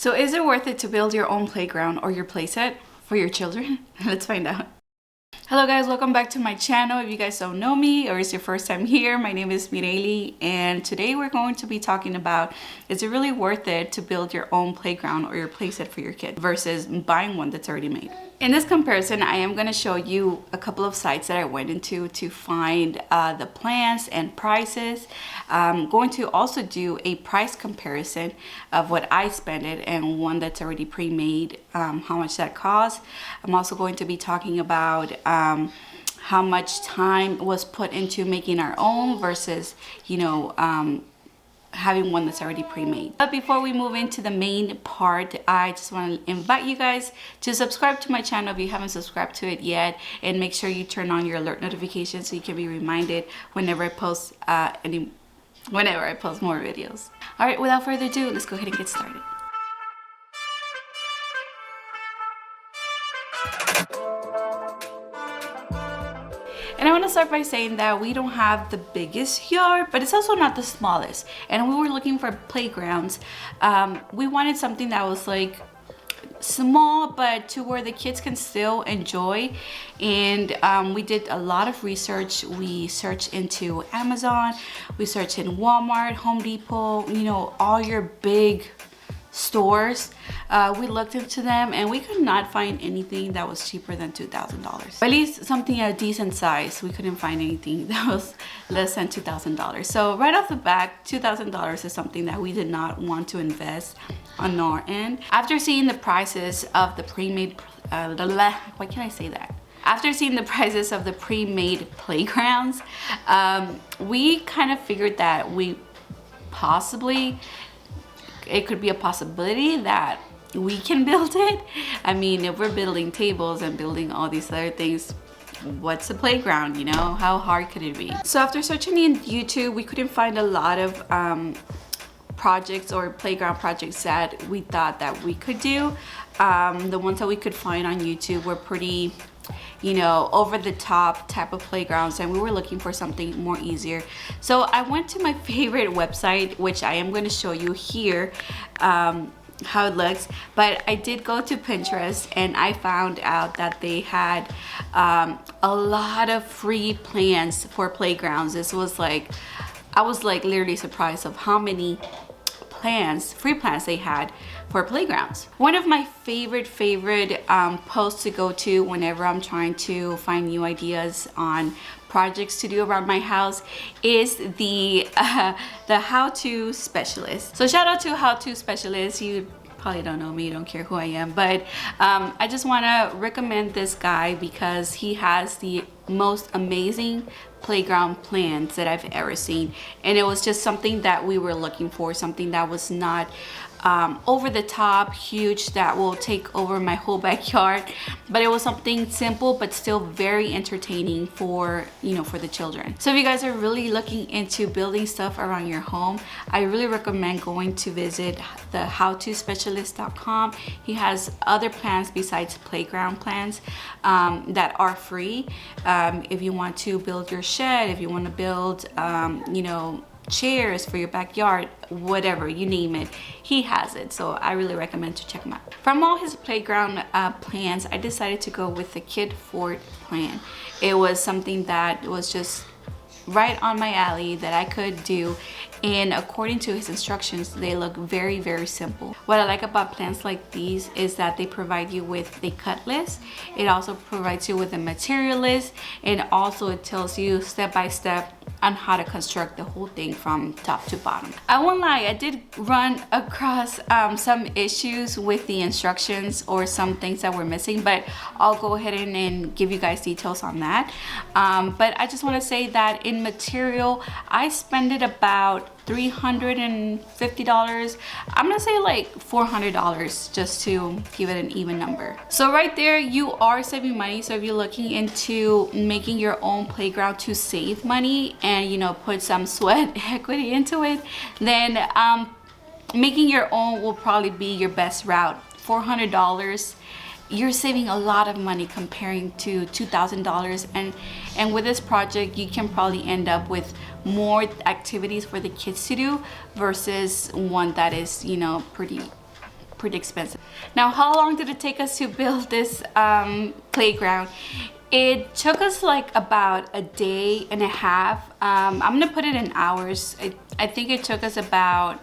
So is it worth it to build your own playground or your playset for your children? Let's find out. Hello guys, welcome back to my channel. If you guys don't know me or it's your first time here, my name is Mireli, and today we're going to be talking about, is it really worth it to build your own playground or your playset for your kid versus buying one that's already made? In this comparison, I am going to show you a couple of sites that I went into to find the plans and prices. I'm going to also do a price comparison of what I spent it and one that's already pre-made, how much that costs. I'm also going to be talking about how much time was put into making our own versus, having one that's already pre-made. But before we move into the main part, I just want to invite you guys to subscribe to my channel if you haven't subscribed to it yet, and make sure you turn on your alert notifications so you can be reminded whenever I post more videos. All right, without further ado, let's go ahead and get started. And I want to start by saying that we don't have the biggest yard, but it's also not the smallest. And we were looking for playgrounds. We wanted something that was like small, but to where the kids can still enjoy. And we did a lot of research. We searched into Amazon, we searched in Walmart, Home Depot, all your big stores. We looked into them and we could not find anything that was cheaper than $2,000. At least something at a decent size. We couldn't find anything that was less than $2,000. So right off the bat, $2,000 is something that we did not want to invest on our end. After seeing the prices of the pre-made, why can't I say that? After seeing the prices of the pre-made playgrounds, we kind of figured that it could be a possibility that we can build it. I mean, if we're building tables and building all these other things, what's a playground, How hard could it be? So after searching in YouTube, we couldn't find a lot of projects or playground projects that we thought that we could do. The ones that we could find on YouTube were pretty over the top type of playgrounds, and we were looking for something more easier. So I went to my favorite website, which I am going to show you here how it looks, but I did go to Pinterest and I found out that they had a lot of free plans for playgrounds. This was like, I was like literally surprised of how many free plans they had for playgrounds. One of my favorite posts to go to whenever I'm trying to find new ideas on projects to do around my house is the How To Specialist. So shout out to How To Specialist. You probably don't know me, you don't care who I am, but I just want to recommend this guy because he has the most amazing playground plans that I've ever seen, and it was just something that we were looking for, something that was not over the top huge that will take over my whole backyard, but it was something simple but still very entertaining for for the children. So if you guys are really looking into building stuff around your home, I really recommend going to visit the thehowtospecialist.com. He has other plans besides playground plans that are free. If you want to build your shed, if you want to build chairs for your backyard, whatever, you name it, he has it. So I really recommend to check him out. From all his playground plans, I decided to go with the Kid Fort plan. It was something that was just right on my alley that I could do, and according to his instructions, they look very, very simple. What I like about plans like these is that they provide you with a cut list. It also provides you with a material list, and also it tells you step by step on how to construct the whole thing from top to bottom. I won't lie, I did run across some issues with the instructions or some things that were missing, but I'll go ahead and give you guys details on that. But I just want to say that in material, I spent about $350. I'm gonna say like $400 just to give it an even number. So right there, you are saving money. So if you're looking into making your own playground to save money and put some sweat equity into it, then making your own will probably be your best route. $400, you're saving a lot of money comparing to $2,000, and with this project you can probably end up with more activities for the kids to do versus one that is pretty pretty expensive. Now, how long did it take us to build this playground? It took us like about a day and a half. I'm gonna put it in hours. I think it took us about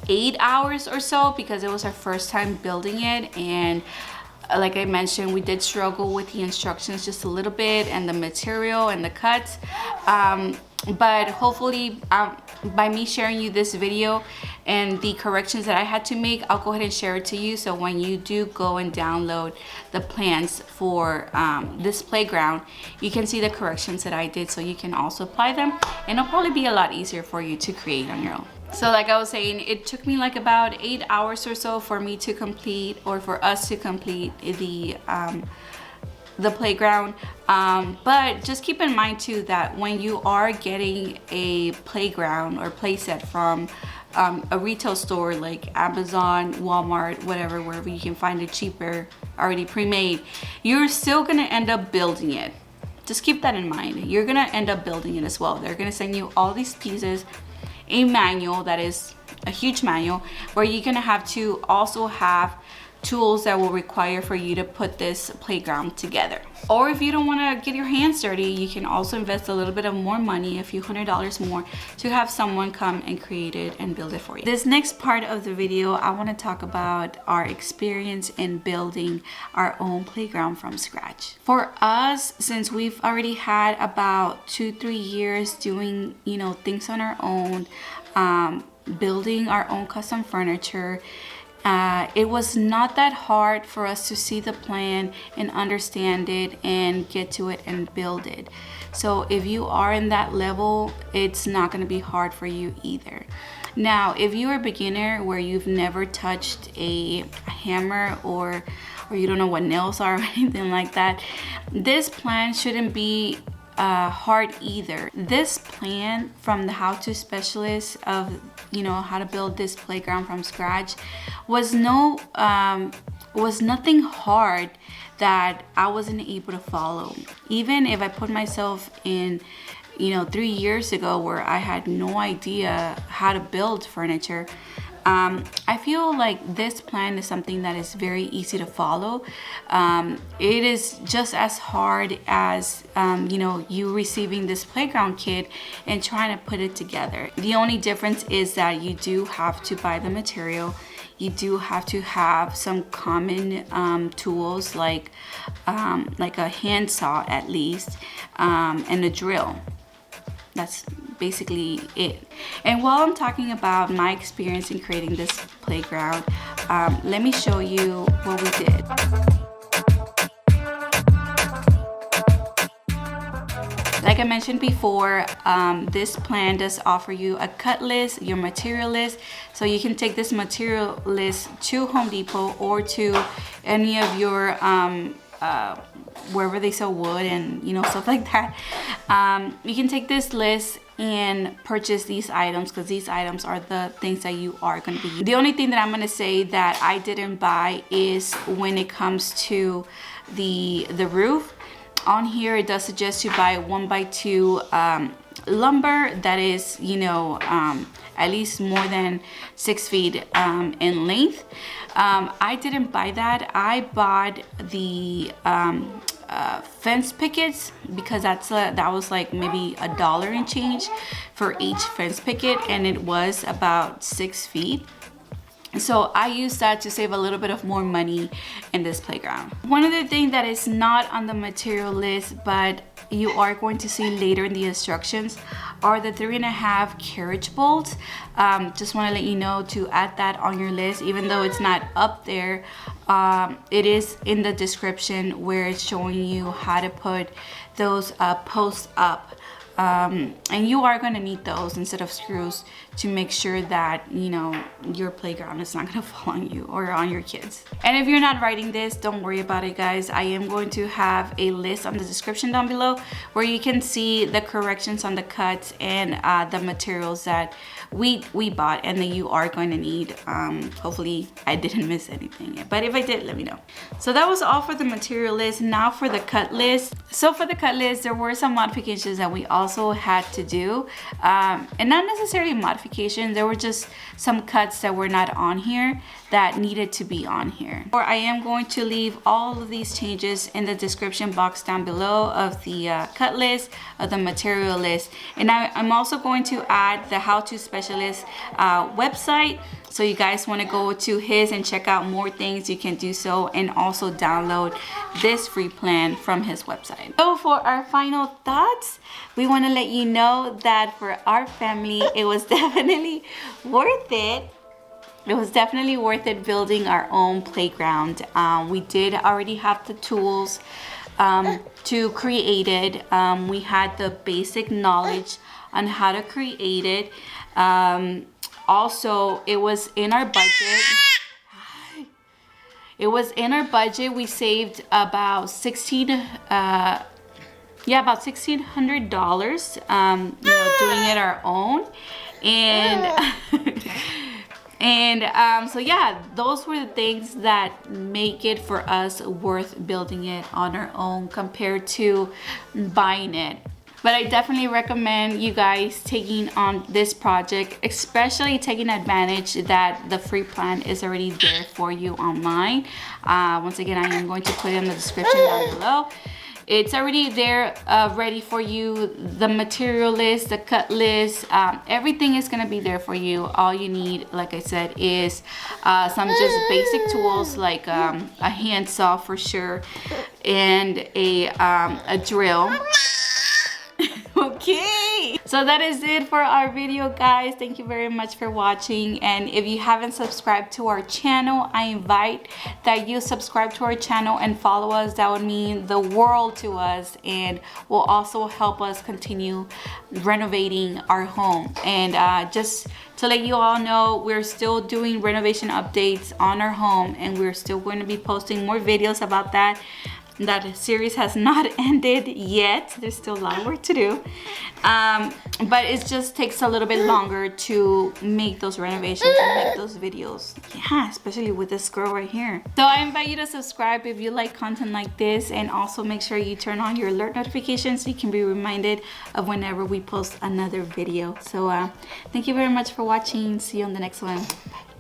8 hours or so because it was our first time building it, and like I mentioned, we did struggle with the instructions just a little bit and the material and the cuts. But hopefully by me sharing you this video and the corrections that I had to make, I'll go ahead and share it to you, so when you do go and download the plans for this playground, you can see the corrections that I did, so you can also apply them, and it'll probably be a lot easier for you to create on your own. So like I was saying, it took me like about 8 hours or so for me to complete, or for us to complete the playground. But just keep in mind too that when you are getting a playground or play set from a retail store like Amazon, Walmart, whatever, wherever you can find it cheaper, already pre-made, you're still gonna end up building it. Just keep that in mind. You're gonna end up building it as well. They're gonna send you all these pieces, a manual that is a huge manual, where you're gonna have to also have tools that will require for you to put this playground together. Or if you don't want to get your hands dirty, you can also invest a little bit of more money, a few $100s more, to have someone come and create it and build it for you. This next part of the video, I want to talk about our experience in building our own playground from scratch. For us, since we've already had about 2-3 years doing, you know, things on our own, building our own custom furniture, it was not that hard for us to see the plan and understand it and get to it and build it. So if you are in that level, it's not going to be hard for you either. Now, if you're a beginner where you've never touched a hammer or you don't know what nails are or anything like that, this plan shouldn't be hard either. This plan from the How To Specialist of, you know, how to build this playground from scratch was nothing hard that I wasn't able to follow. Even if I put myself in, you know, 3 years ago where I had no idea how to build furniture, I feel like this plan is something that is very easy to follow. It is just as hard as, you know, you receiving this playground kit and trying to put it together. The only difference is that you do have to buy the material. You do have to have some common tools like a handsaw at least, and a drill. That's basically it. And while I'm talking about my experience in creating this playground, let me show you what we did. Like I mentioned before, this plan does offer you a cut list, your material list, so you can take this material list to Home Depot or to any of your wherever they sell wood and, you know, stuff like that. You can take this list and purchase these items, because these items are the things that you are going to be using. The only thing that I'm going to say that I didn't buy is when it comes to the roof. On here it does suggest to buy 1x2 lumber that is, you know, at least more than 6 feet in length. I didn't buy that. I bought the fence pickets, because that was like maybe $1 and change for each fence picket, and it was about 6 feet. So I used that to save a little bit of more money in this playground. One other thing that is not on the material list, but you are going to see later in the instructions, are the 3.5 carriage bolts. Just want to let you know to add that on your list, even though it's not up there. It is in the description where it's showing you how to put those posts up. And you are going to need those instead of screws to make sure that, you know, your playground is not going to fall on you or on your kids. And if you're not writing this, don't worry about it, guys. I am going to have a list on the description down below where you can see the corrections on the cuts and the materials that we bought and that you are going to need. Hopefully I didn't miss anything, but if I did, let me know. So that was all for the material list. Now for the cut list. So for the cut list, there were some modifications that we also had to do, and not necessarily modifications, modifications. There were just some cuts that were not on here that needed to be on here. Or I am going to leave all of these changes in the description box down below of the cut list, of the material list. And I'm also going to add the How To Specialist website. So you guys want to go to his and check out more things, you can do so, and also download this free plan from his website. So for our final thoughts, we want to let you know that for our family, it was definitely worth it. It was definitely worth it building our own playground. We did already have the tools to create it. We had the basic knowledge on how to create it. Also, it was in our budget. It was in our budget. We saved about about $1,600, doing it our own. And so yeah, those were the things that make it for us worth building it on our own compared to buying it. But I definitely recommend you guys taking on this project, especially taking advantage that the free plan is already there for you online. Once again, I am going to put it in the description down below. It's already there, ready for you. The material list, the cut list, everything is gonna be there for you. All you need, like I said, is some just basic tools like a handsaw for sure, and a drill. Okay, so that is it for our video, guys. Thank you very much for watching, and if you haven't subscribed to our channel, I invite that you subscribe to our channel and follow us. That would mean the world to us, and will also help us continue renovating our home. And just to let you all know, we're still doing renovation updates on our home, and we're still going to be posting more videos about that. That series has not ended yet. There's still a lot of work to do, but it just takes a little bit longer to make those renovations and make those videos. Yeah, especially with this girl right here. So I invite you to subscribe if you like content like this, and also make sure you turn on your alert notifications so you can be reminded of whenever we post another video. So thank you very much for watching. See you on the next one. Bye.